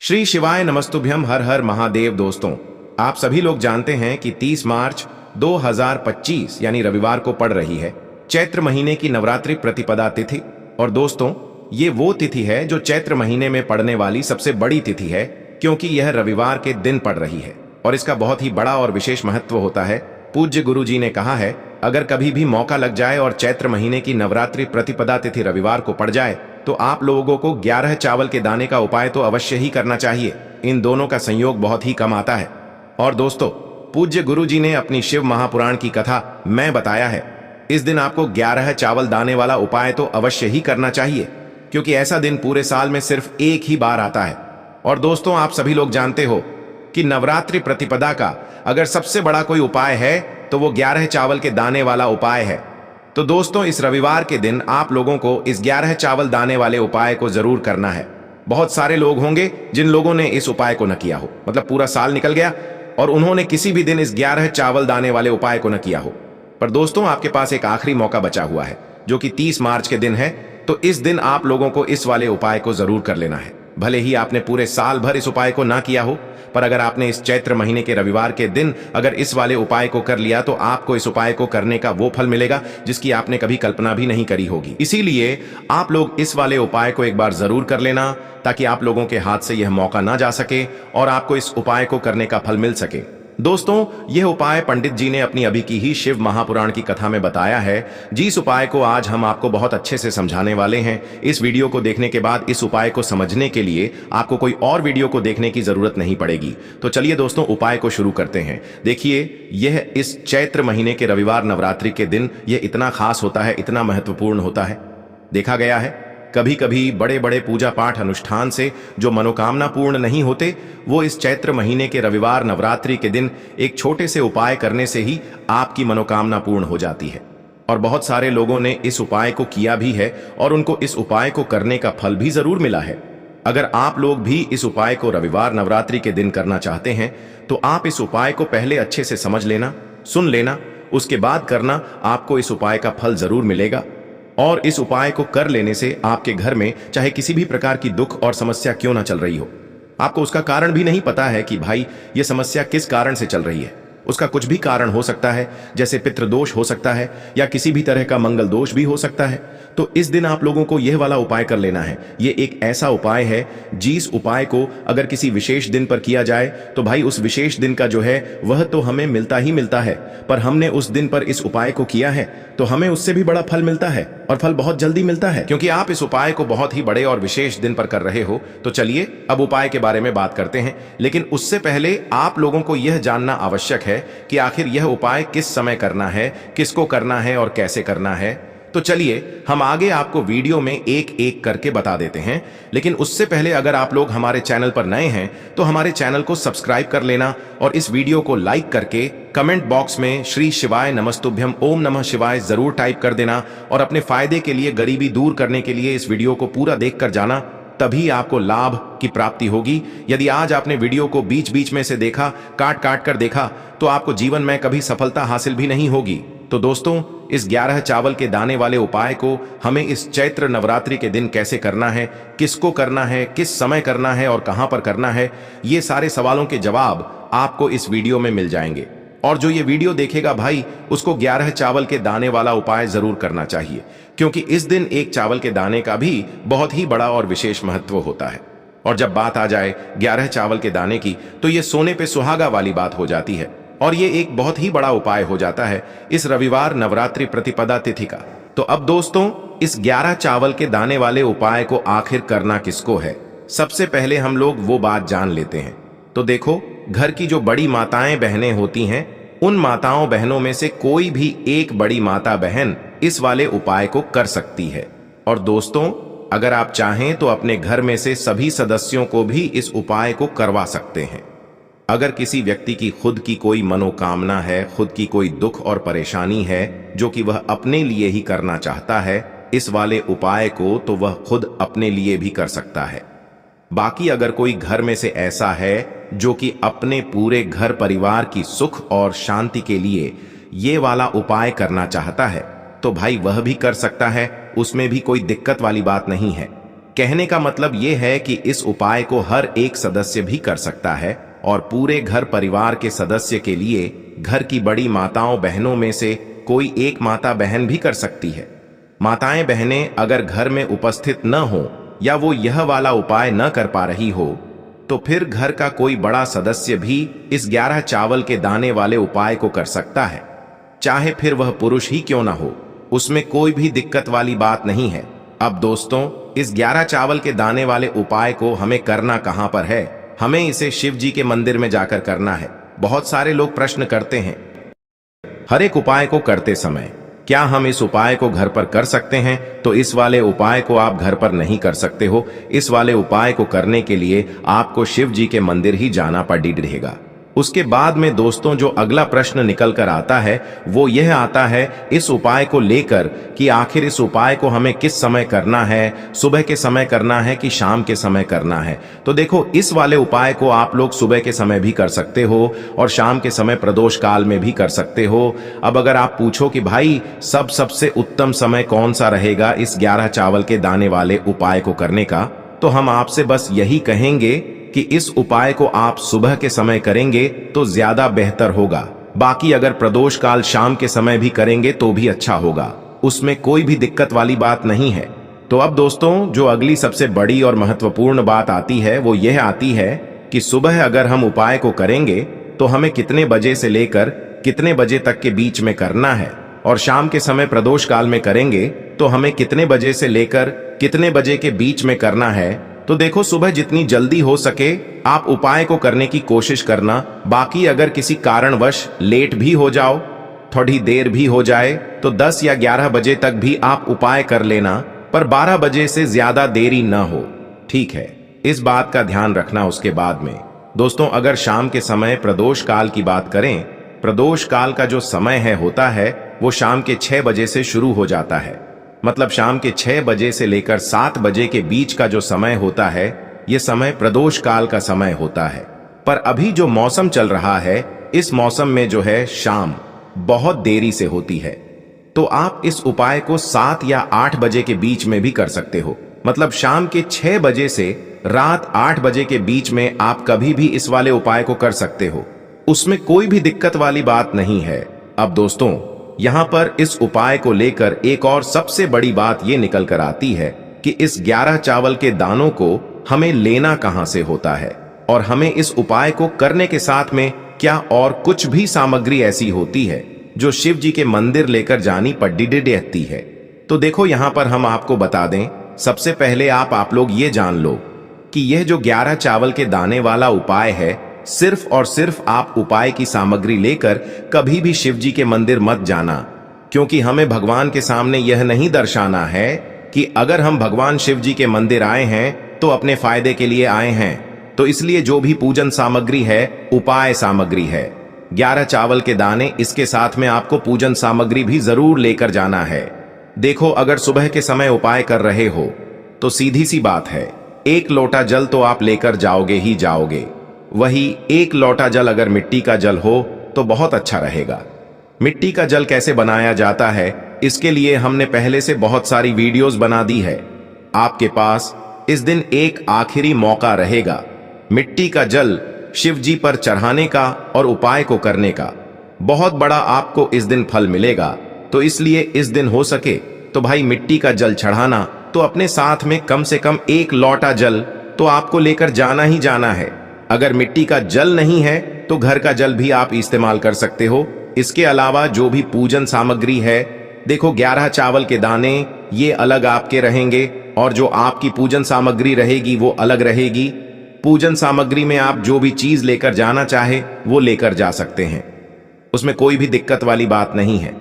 श्री शिवाय नमस्तुभ्यम। हर हर महादेव। दोस्तों, आप सभी लोग जानते हैं कि 30 मार्च 2025 यानी रविवार को पड़ रही है चैत्र महीने की नवरात्रि प्रतिपदा तिथि। और दोस्तों, ये वो तिथि है जो चैत्र महीने में पड़ने वाली सबसे बड़ी तिथि है, क्योंकि यह रविवार के दिन पड़ रही है और इसका बहुत ही बड़ा और विशेष महत्व होता है। पूज्य गुरु जी ने कहा है, अगर कभी भी मौका लग जाए और चैत्र महीने की नवरात्रि प्रतिपदा तिथि रविवार को पड़ जाए तो आप लोगों को 11 चावल के दाने का उपाय तो अवश्य ही करना चाहिए। इन दोनों का संयोग बहुत ही कम आता है। और दोस्तों, पूज्य गुरु जी ने अपनी शिव महापुराण की कथा में बताया है, इस दिन आपको 11 चावल दाने वाला उपाय तो अवश्य ही करना चाहिए, क्योंकि ऐसा दिन पूरे साल में सिर्फ एक ही बार आता है। और दोस्तों, आप सभी लोग जानते हो कि नवरात्रि प्रतिपदा का अगर सबसे बड़ा कोई उपाय है तो वो 11 चावल के दाने वाला उपाय है। तो दोस्तों, इस रविवार के दिन आप लोगों को इस 11 चावल दाने वाले उपाय को जरूर करना है। बहुत सारे लोग होंगे जिन लोगों ने इस उपाय को न किया हो, मतलब पूरा साल निकल गया और उन्होंने किसी भी दिन इस 11 चावल दाने वाले उपाय को न किया हो। पर दोस्तों, आपके पास एक आखिरी मौका बचा हुआ है, जो कि 30 मार्च के दिन है। तो इस दिन आप लोगों को इस वाले उपाय को जरूर कर लेना है। भले ही आपने पूरे साल भर इस उपाय को ना किया हो, पर अगर आपने इस चैत्र महीने के रविवार के दिन अगर इस वाले उपाय को कर लिया तो आपको इस उपाय को करने का वो फल मिलेगा जिसकी आपने कभी कल्पना भी नहीं करी होगी। इसीलिए आप लोग इस वाले उपाय को एक बार जरूर कर लेना, ताकि आप लोगों के हाथ से यह मौका ना जा सके और आपको इस उपाय को करने का फल मिल सके। दोस्तों, यह उपाय पंडित जी ने अपनी अभी की ही शिव महापुराण की कथा में बताया है, जिस उपाय को आज हम आपको बहुत अच्छे से समझाने वाले हैं। इस वीडियो को देखने के बाद इस उपाय को समझने के लिए आपको कोई और वीडियो को देखने की जरूरत नहीं पड़ेगी। तो चलिए दोस्तों, उपाय को शुरू करते हैं। देखिए, यह इस चैत्र महीने के रविवार नवरात्रि के दिन यह इतना खास होता है, इतना महत्वपूर्ण होता है। देखा गया है, कभी कभी बड़े बड़े पूजा पाठ अनुष्ठान से जो मनोकामना पूर्ण नहीं होते, वो इस चैत्र महीने के रविवार नवरात्रि के दिन एक छोटे से उपाय करने से ही आपकी मनोकामना पूर्ण हो जाती है। और बहुत सारे लोगों ने इस उपाय को किया भी है और उनको इस उपाय को करने का फल भी जरूर मिला है। अगर आप लोग भी इस उपाय को रविवार नवरात्रि के दिन करना चाहते हैं तो आप इस उपाय को पहले अच्छे से समझ लेना, सुन लेना, उसके बाद करना। आपको इस उपाय का फल जरूर मिलेगा। और इस उपाय को कर लेने से आपके घर में चाहे किसी भी प्रकार की दुख और समस्या क्यों ना चल रही हो, आपको उसका कारण भी नहीं पता है कि भाई ये समस्या किस कारण से चल रही है। उसका कुछ भी कारण हो सकता है, जैसे पितृदोष हो सकता है या किसी भी तरह का मंगल दोष भी हो सकता है। तो इस दिन आप लोगों को यह वाला उपाय कर लेना है। ये एक ऐसा उपाय है जिस उपाय को अगर किसी विशेष दिन पर किया जाए तो भाई उस विशेष दिन का जो है वह तो हमें मिलता ही मिलता है, पर हमने उस दिन पर इस उपाय को किया है तो हमें उससे भी बड़ा फल मिलता है, और फल बहुत जल्दी मिलता है, क्योंकि आप इस उपाय को बहुत ही बड़े और विशेष दिन पर कर रहे हो। तो चलिए अब उपाय के बारे में बात करते हैं, लेकिन उससे पहले आप लोगों को यह जानना आवश्यक है कि आखिर यह उपाय किस समय करना है, किसको करना है और कैसे करना है। तो चलिए हम आगे आपको वीडियो में एक एक करके बता देते हैं। लेकिन उससे पहले अगर आप लोग हमारे चैनल पर नए हैं तो हमारे चैनल को सब्सक्राइब कर लेना और इस वीडियो को लाइक करके कमेंट बॉक्स में श्री शिवाय नमस्तुभ्यम ओम नमः शिवाय जरूर टाइप कर देना। और अपने फायदे के लिए, गरीबी दूर करने के लिए इस वीडियो को पूरा देख कर जाना, तभी आपको लाभ की प्राप्ति होगी। यदि आज आपने वीडियो को बीच बीच में से देखा, काट काट कर देखा, तो आपको जीवन में कभी सफलता हासिल भी नहीं होगी। तो दोस्तों, इस 11 चावल के दाने वाले उपाय को हमें इस चैत्र नवरात्रि के दिन कैसे करना है, किसको करना है, किस समय करना है और कहां पर करना है, ये सारे सवालों के जवाब आपको इस वीडियो में मिल जाएंगे। और जो ये वीडियो देखेगा भाई, उसको 11 चावल के दाने वाला उपाय जरूर करना चाहिए, क्योंकि इस दिन एक चावल के दाने का भी बहुत ही बड़ा और विशेष महत्व होता है। और जब बात आ जाए 11 चावल के दाने की, तो ये सोने पे सुहागा वाली बात हो जाती है और ये एक बहुत ही बड़ा उपाय हो जाता है इस रविवार नवरात्रि प्रतिपदा तिथि का। तो अब दोस्तों, इस 11 चावल के दाने वाले उपाय को आखिर करना किसको है, सबसे पहले हम लोग वो बात जान लेते हैं। तो देखो, घर की जो बड़ी माताएं बहनें होती हैं, उन माताओं बहनों में से कोई भी एक बड़ी माता बहन इस वाले उपाय को कर सकती है। और दोस्तों, अगर आप चाहें तो अपने घर में से सभी सदस्यों को भी इस उपाय को करवा सकते हैं। अगर किसी व्यक्ति की खुद की कोई मनोकामना है, खुद की कोई दुख और परेशानी है जो कि वह अपने लिए ही करना चाहता है इस वाले उपाय को, तो वह खुद अपने लिए भी कर सकता है। बाकी अगर कोई घर में से ऐसा है जो कि अपने पूरे घर परिवार की सुख और शांति के लिए ये वाला उपाय करना चाहता है, तो भाई वह भी कर सकता है, उसमें भी कोई दिक्कत वाली बात नहीं है। कहने का मतलब ये है कि इस उपाय को हर एक सदस्य भी कर सकता है और पूरे घर परिवार के सदस्य के लिए घर की बड़ी माताओं बहनों में से कोई एक माता बहन भी कर सकती है। माताएं बहनें अगर घर में उपस्थित न हो या वो यह वाला उपाय न कर पा रही हो तो फिर घर का कोई बड़ा सदस्य भी इस 11 चावल के दाने वाले उपाय को कर सकता है, चाहे फिर वह पुरुष ही क्यों ना हो, उसमें कोई भी दिक्कत वाली बात नहीं है। अब दोस्तों, इस 11 चावल के दाने वाले उपाय को हमें करना कहां पर है? हमें इसे शिव जी के मंदिर में जाकर करना है। बहुत सारे लोग प्रश्न करते हैं हर एक उपाय को करते समय क्या हम इस उपाय को घर पर कर सकते हैं? तो इस वाले उपाय को आप घर पर नहीं कर सकते हो। इस वाले उपाय को करने के लिए आपको शिव जी के मंदिर ही जाना पड़ेगा। उसके बाद में दोस्तों जो अगला प्रश्न निकल कर आता है वो यह आता है इस उपाय को लेकर कि आखिर इस उपाय को हमें किस समय करना है, सुबह के समय करना है कि शाम के समय करना है? तो देखो, इस वाले उपाय को आप लोग सुबह के समय भी कर सकते हो और शाम के समय प्रदोष काल में भी कर सकते हो। अब अगर आप पूछो कि भाई सबसे उत्तम समय कौन सा रहेगा इस 11 चावल के दाने वाले उपाय को करने का, तो हम आपसे बस यही कहेंगे कि इस उपाय को आप सुबह के समय करेंगे तो ज्यादा बेहतर होगा। बाकी अगर प्रदोष काल शाम के समय भी करेंगे तो भी अच्छा होगा, उसमें कोई भी दिक्कत वाली बात नहीं है। तो अब दोस्तों जो अगली सबसे बड़ी और महत्वपूर्ण बात आती है वो यह आती है कि सुबह अगर हम उपाय को करेंगे तो हमें कितने बजे से लेकर कितने बजे तक के बीच में करना है, और शाम के समय प्रदोष काल में करेंगे तो हमें कितने बजे से लेकर कितने बजे के बीच में करना है। तो देखो, सुबह जितनी जल्दी हो सके आप उपाय को करने की कोशिश करना। बाकी अगर किसी कारणवश लेट भी हो जाओ, थोड़ी देर भी हो जाए, तो 10 या 11 बजे तक भी आप उपाय कर लेना, पर 12 बजे से ज्यादा देरी न हो, ठीक है? इस बात का ध्यान रखना। उसके बाद में दोस्तों अगर शाम के समय प्रदोष काल की बात करें, प्रदोष काल का जो समय होता है वो शाम के 6 बजे से शुरू हो जाता है। मतलब शाम के 6 बजे से लेकर 7 बजे के बीच का जो समय होता है ये समय प्रदोष काल का समय होता है। पर अभी जो मौसम चल रहा है इस मौसम में जो है शाम बहुत देरी से होती है, तो आप इस उपाय को 7 या 8 बजे के बीच में भी कर सकते हो। मतलब शाम के 6 बजे से रात 8 बजे के बीच में आप कभी भी इस वाले उपाय को कर सकते हो, उसमें कोई भी दिक्कत वाली बात नहीं है। अब दोस्तों यहां पर इस उपाय को लेकर एक और सबसे बड़ी बात यह निकल कर आती है कि इस 11 चावल के दानों को हमें लेना कहां से होता है, और हमें इस उपाय को करने के साथ में क्या और कुछ भी सामग्री ऐसी होती है जो शिव जी के मंदिर लेकर जानी पड़ती है। तो देखो यहां पर हम आपको बता दें, सबसे पहले आप लोग ये जान लो कि यह जो 11 चावल के दाने वाला उपाय है, सिर्फ और सिर्फ आप उपाय की सामग्री लेकर कभी भी शिव जी के मंदिर मत जाना, क्योंकि हमें भगवान के सामने यह नहीं दर्शाना है कि अगर हम भगवान शिव जी के मंदिर आए हैं तो अपने फायदे के लिए आए हैं। तो इसलिए जो भी पूजन सामग्री है उपाय सामग्री है। 11 चावल के दाने, इसके साथ में आपको पूजन सामग्री भी जरूर लेकर जाना है। देखो, अगर सुबह के समय उपाय कर रहे हो तो सीधी सी बात है, 1 लोटा जल तो आप लेकर जाओगे ही जाओगे। वही 1 लोटा जल अगर मिट्टी का जल हो तो बहुत अच्छा रहेगा। मिट्टी का जल कैसे बनाया जाता है इसके लिए हमने पहले से बहुत सारी वीडियोस बना दी है। आपके पास इस दिन एक आखिरी मौका रहेगा मिट्टी का जल शिव जी पर चढ़ाने का और उपाय को करने का। बहुत बड़ा आपको इस दिन फल मिलेगा। तो इसलिए इस दिन हो सके तो भाई मिट्टी का जल चढ़ाना, तो अपने साथ में कम से कम 1 लोटा जल तो आपको लेकर जाना ही जाना है। अगर मिट्टी का जल नहीं है तो घर का जल भी आप इस्तेमाल कर सकते हो। इसके अलावा जो भी पूजन सामग्री है, देखो 11 चावल के दाने ये अलग आपके रहेंगे और जो आपकी पूजन सामग्री रहेगी वो अलग रहेगी। पूजन सामग्री में आप जो भी चीज लेकर जाना चाहे वो लेकर जा सकते हैं, उसमें कोई भी दिक्कत वाली बात नहीं है।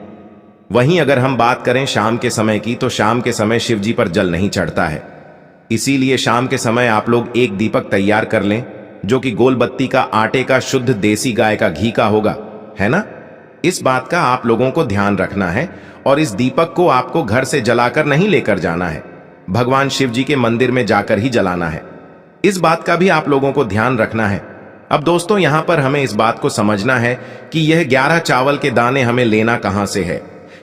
वहीं अगर हम बात करें शाम के समय की, तो शाम के समय शिव जी पर जल नहीं चढ़ता है। इसीलिए शाम के समय आप लोग एक दीपक तैयार कर लें जो कि गोल बत्ती का आटे का शुद्ध देसी गाय का घी का होगा, है ना? इस बात का आप लोगों को ध्यान रखना है और इस दीपक को आपको घर से जलाकर नहीं लेकर जाना है, भगवान शिव जी के मंदिर में जाकर ही जलाना है। इस बात का भी आप लोगों को ध्यान रखना है। अब दोस्तों यहां पर हमें इस बात को समझना है कि यह 11 चावल के दाने हमें लेना कहां से है।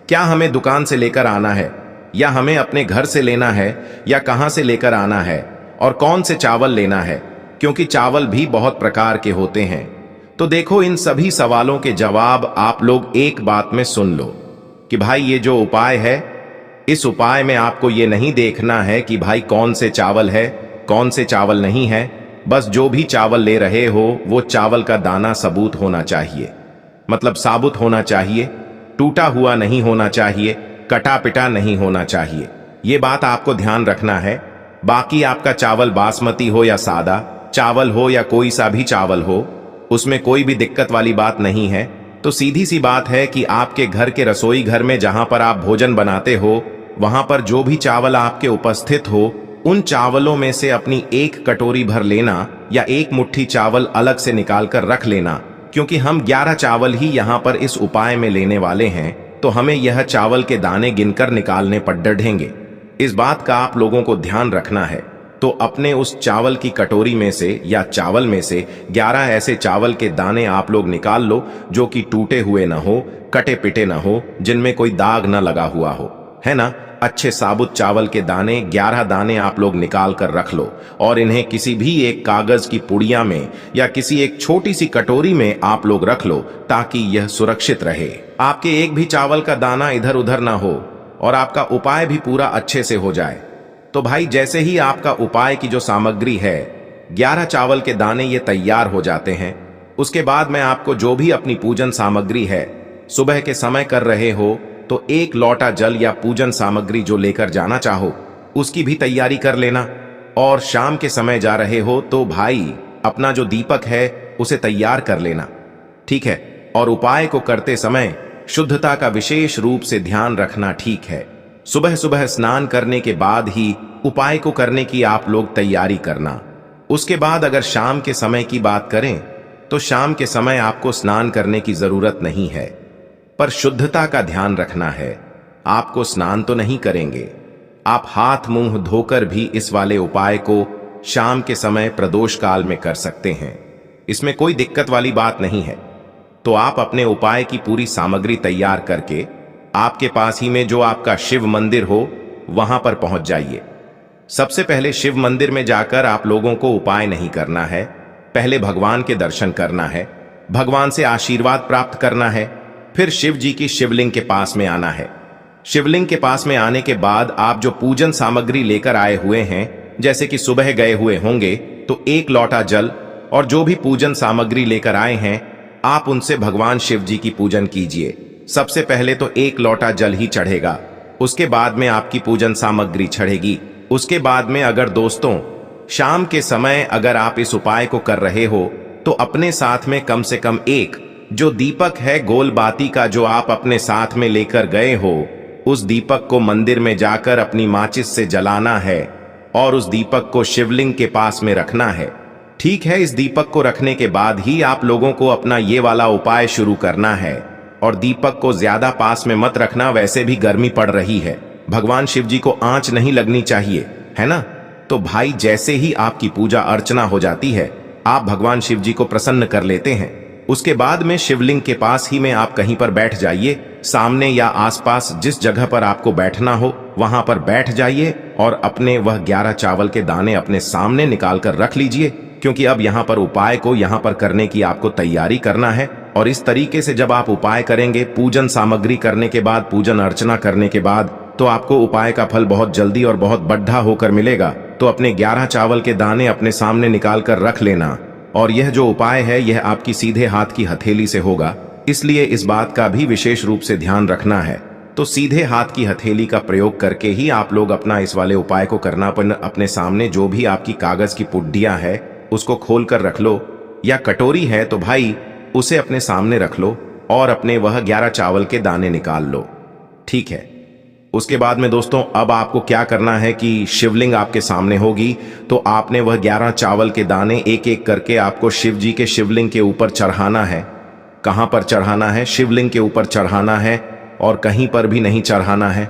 क्या हमें दुकान से लेकर आना है? या हमें अपने घर से लेना है या कहां से लेकर आना है और कौन से चावल लेना है, क्योंकि चावल भी बहुत प्रकार के होते हैं। तो देखो, इन सभी सवालों के जवाब आप लोग एक बात में सुन लो कि भाई ये जो उपाय है, इस उपाय में आपको ये नहीं देखना है कि भाई कौन से चावल है कौन से चावल नहीं है। बस जो भी चावल ले रहे हो वो चावल का दाना सबूत होना चाहिए, मतलब साबुत होना चाहिए, टूटा हुआ नहीं होना चाहिए, कटा पिटा नहीं होना चाहिए। ये बात आपको ध्यान रखना है। बाकी आपका चावल बासमती हो या सादा चावल हो या कोई सा भी चावल हो, उसमें कोई भी दिक्कत वाली बात नहीं है। तो सीधी सी बात है कि आपके घर के रसोई घर में जहां पर आप भोजन बनाते हो, वहां पर जो भी चावल आपके उपस्थित हो, उन चावलों में से अपनी एक कटोरी भर लेना या एक मुट्ठी चावल अलग से निकाल कर रख लेना, क्योंकि हम 11 चावल ही यहाँ पर इस उपाय में लेने वाले हैं। तो हमें यह चावल के दाने गिनकर निकालने पर डढ़ेंगे। इस बात का आप लोगों को ध्यान रखना है। तो अपने उस चावल की कटोरी में से या चावल में से 11 ऐसे चावल के दाने आप लोग निकाल लो जो कि टूटे हुए ना हो, कटे पिटे ना हो, जिनमें कोई दाग ना लगा हुआ हो, है ना। अच्छे साबुत चावल के दाने 11 दाने आप लोग निकाल कर रख लो और इन्हें किसी भी एक कागज की पुड़िया में या किसी एक छोटी सी कटोरी में आप लोग रख लो, ताकि यह सुरक्षित रहे। आपके एक भी चावल का दाना इधर उधर ना हो और आपका उपाय भी पूरा अच्छे से हो जाए। तो भाई जैसे ही आपका उपाय की जो सामग्री है, 11 चावल के दाने ये तैयार हो जाते हैं, उसके बाद मैं आपको जो भी अपनी पूजन सामग्री है, सुबह के समय कर रहे हो तो 1 लोटा जल या पूजन सामग्री जो लेकर जाना चाहो उसकी भी तैयारी कर लेना। और शाम के समय जा रहे हो तो भाई अपना जो दीपक है उसे तैयार कर लेना, ठीक है। और उपाय को करते समय शुद्धता का विशेष रूप से ध्यान रखना, ठीक है। सुबह सुबह स्नान करने के बाद ही उपाय को करने की आप लोग तैयारी करना। उसके बाद अगर शाम के समय की बात करें तो शाम के समय आपको स्नान करने की जरूरत नहीं है, पर शुद्धता का ध्यान रखना है। आपको स्नान तो नहीं करेंगे, आप हाथ मुंह धोकर भी इस वाले उपाय को शाम के समय प्रदोष काल में कर सकते हैं। इसमें कोई दिक्कत वाली बात नहीं है। तो आप अपने उपाय की पूरी सामग्री तैयार करके आपके पास ही में जो आपका शिव मंदिर हो वहां पर पहुंच जाइए। सबसे पहले शिव मंदिर में जाकर आप लोगों को उपाय नहीं करना है, पहले भगवान के दर्शन करना है, भगवान से आशीर्वाद प्राप्त करना है, फिर शिव जी की शिवलिंग के पास में आना है। शिवलिंग के पास में आने के बाद आप जो पूजन सामग्री लेकर आए हुए हैं, जैसे कि सुबह गए हुए होंगे तो 1 लोटा जल और जो भी पूजन सामग्री लेकर आए हैं, आप उनसे भगवान शिव जी की पूजन कीजिए। सबसे पहले तो 1 लोटा जल ही चढ़ेगा, उसके बाद में आपकी पूजन सामग्री चढ़ेगी। उसके बाद में अगर दोस्तों शाम के समय अगर आप इस उपाय को कर रहे हो तो अपने साथ में कम से कम एक जो दीपक है गोल बाती का जो आप अपने साथ में लेकर गए हो, उस दीपक को मंदिर में जाकर अपनी माचिस से जलाना है और उस दीपक को शिवलिंग के पास में रखना है, ठीक है। इस दीपक को रखने के बाद ही आप लोगों को अपना ये वाला उपाय शुरू करना है। और दीपक को ज्यादा पास में मत रखना, वैसे भी गर्मी पड़ रही है, भगवान शिव जी को आंच नहीं लगनी चाहिए, है ना। तो भाई जैसे ही आपकी पूजा अर्चना हो जाती है, आप भगवान शिव जी को प्रसन्न कर लेते हैं। उसके बाद में शिवलिंग के पास ही में आप कहीं पर बैठ जाइए, सामने या आसपास जिस जगह पर आपको बैठना हो वहां पर बैठ जाइए और अपने वह 11 चावल के दाने अपने सामने निकाल कर रख लीजिए, क्योंकि अब यहाँ पर उपाय को यहाँ पर करने की आपको तैयारी करना है। और इस तरीके से जब आप उपाय करेंगे, पूजन सामग्री करने के बाद, पूजन अर्चना करने के बाद, तो आपको उपाय का फल बहुत जल्दी और बहुत बढ़ा होकर मिलेगा। तो अपने 11 चावल के दाने अपने सामने निकाल कर रख लेना। और यह जो उपाय है यह आपकी सीधे हाथ की हथेली से होगा, इसलिए इस बात का भी विशेष रूप से ध्यान रखना है। तो सीधे हाथ की हथेली का प्रयोग करके ही आप लोग अपना इस वाले उपाय को करना। अपने सामने जो भी आपकी कागज की पुड्डियां है उसको खोल कर रख लो, या कटोरी है तो भाई उसे अपने सामने रख लो और अपने वह 11 चावल के दाने निकाल लो, ठीक है। उसके बाद में दोस्तों अब आपको क्या करना है कि शिवलिंग आपके सामने होगी, तो आपने वह 11 चावल के दाने एक एक करके आपको शिव जी के शिवलिंग के ऊपर चढ़ाना है। कहां पर चढ़ाना है? शिवलिंग के ऊपर चढ़ाना है और कहीं पर भी नहीं चढ़ाना है।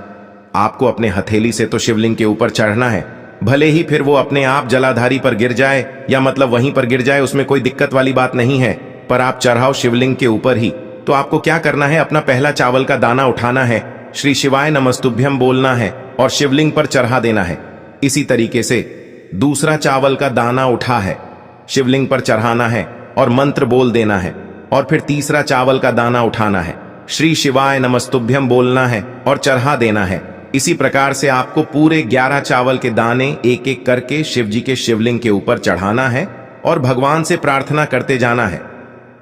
आपको अपने हथेली से तो शिवलिंग के ऊपर चढ़ना है, भले ही फिर वो अपने आप जलाधारी पर गिर जाए या मतलब वहीं पर गिर जाए, उसमें कोई दिक्कत वाली बात नहीं है, पर आप चढ़ाओ शिवलिंग के ऊपर ही। तो आपको क्या करना है, अपना पहला चावल का दाना उठाना है, श्री शिवाय नमस्तुभ्यम बोलना है और शिवलिंग पर चढ़ा देना है। इसी तरीके से दूसरा चावल का दाना उठा है, शिवलिंग पर चढ़ाना है और मंत्र बोल देना है। और फिर तीसरा चावल का दाना उठाना है, श्री शिवाय नमस्तुभ्यम बोलना है और चढ़ा देना है। इसी प्रकार से आपको पूरे 11 चावल के दाने एक एक करके शिव जी के शिवलिंग के ऊपर चढ़ाना है और भगवान से प्रार्थना करते जाना है।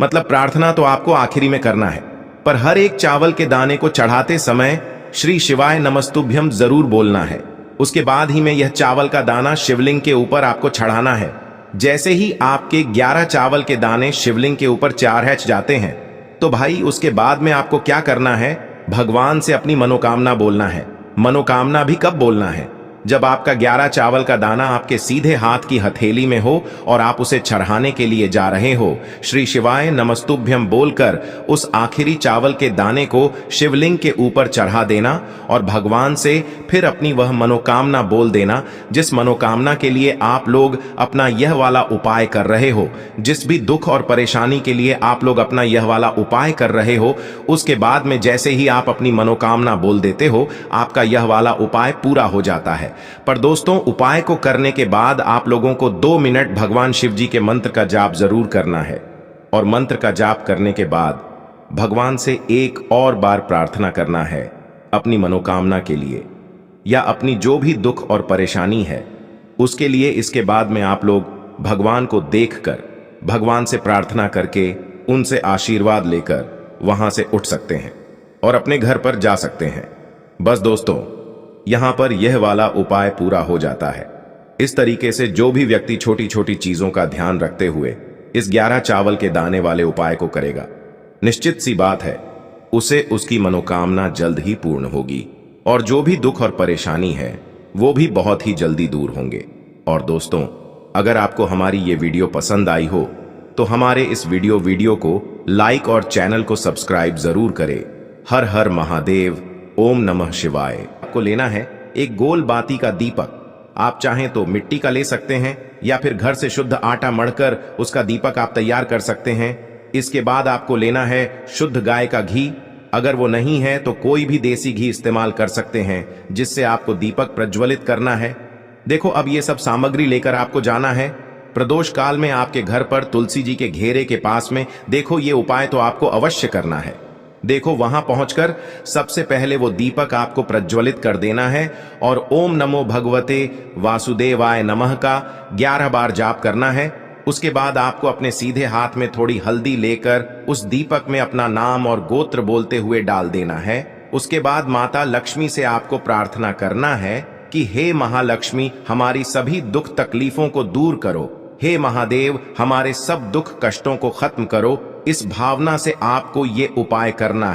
मतलब प्रार्थना तो आपको आखिरी में करना है, पर हर एक चावल के दाने को चढ़ाते समय श्री शिवाय नमस्तुभ्यम जरूर बोलना है। उसके बाद ही में यह चावल का दाना शिवलिंग के ऊपर आपको चढ़ाना है। जैसे ही आपके 11 चावल के दाने शिवलिंग के ऊपर चारहच जाते हैं, तो भाई उसके बाद में आपको क्या करना है, भगवान से अपनी मनोकामना बोलना है। मनोकामना भी कब बोलना है, जब आपका 11 चावल का दाना आपके सीधे हाथ की हथेली में हो और आप उसे चढ़ाने के लिए जा रहे हो। श्री शिवाय नमस्तुभ्यम बोलकर उस आखिरी चावल के दाने को शिवलिंग के ऊपर चढ़ा देना और भगवान से फिर अपनी वह मनोकामना बोल देना, जिस मनोकामना के लिए आप लोग अपना यह वाला उपाय कर रहे हो। जिस भी दुख और परेशानी के लिए आप लोग अपना यह वाला उपाय कर रहे हो, उसके बाद में जैसे ही आप अपनी मनोकामना बोल देते हो, आपका यह वाला उपाय पूरा हो जाता है। पर दोस्तों, उपाय को करने के बाद आप लोगों को 2 मिनट भगवान शिव जी के मंत्र का जाप जरूर करना है। और मंत्र का जाप करने के बाद भगवान से एक और बार प्रार्थना करना है अपनी मनोकामना के लिए या अपनी जो भी दुख और परेशानी है उसके लिए। इसके बाद में आप लोग भगवान को देखकर, भगवान से प्रार्थना करके, उनसे आशीर्वाद लेकर वहां से उठ सकते हैं और अपने घर पर जा सकते हैं। बस दोस्तों, यहां पर यह वाला उपाय पूरा हो जाता है। इस तरीके से जो भी व्यक्ति छोटी छोटी चीजों का ध्यान रखते हुए इस 11 चावल के दाने वाले उपाय को करेगा, निश्चित सी बात है उसे उसकी मनोकामना जल्द ही पूर्ण होगी और जो भी दुख और परेशानी है वो भी बहुत ही जल्दी दूर होंगे। और दोस्तों, अगर आपको हमारी ये वीडियो पसंद आई हो तो हमारे इस वीडियो को लाइक और चैनल को सब्सक्राइब जरूर करें। हर हर महादेव, ओम नमः शिवाय। आपको लेना है एक गोल बाती का दीपक। आप चाहें तो मिट्टी का ले सकते हैं या फिर घर से शुद्ध आटा मढ़कर उसका दीपक आप तैयार कर सकते हैं। इसके बाद आपको लेना है शुद्ध गाय का घी। अगर वो नहीं है तो कोई भी देसी घी इस्तेमाल कर सकते हैं, जिससे आपको दीपक प्रज्वलित करना है। देखो, अब ये सब सामग्री लेकर आपको जाना है प्रदोष काल में आपके घर पर तुलसी जी के घेरे के पास में। देखो, ये उपाय तो आपको अवश्य करना है। देखो, वहां पहुंचकर सबसे पहले वो दीपक आपको प्रज्वलित कर देना है और ओम नमो भगवते वासुदेवाय नमः का 11 बार जाप करना है। उसके बाद आपको अपने सीधे हाथ में थोड़ी हल्दी लेकर उस दीपक में अपना नाम और गोत्र बोलते हुए डाल देना है। उसके बाद माता लक्ष्मी से आपको प्रार्थना करना है कि हे महालक्ष्मी, हमारी सभी दुख तकलीफों को दूर करो। हे महादेव, हमारे सब दुख कष्टों को खत्म करो। इस भावना से आपको ये उपाय करना है।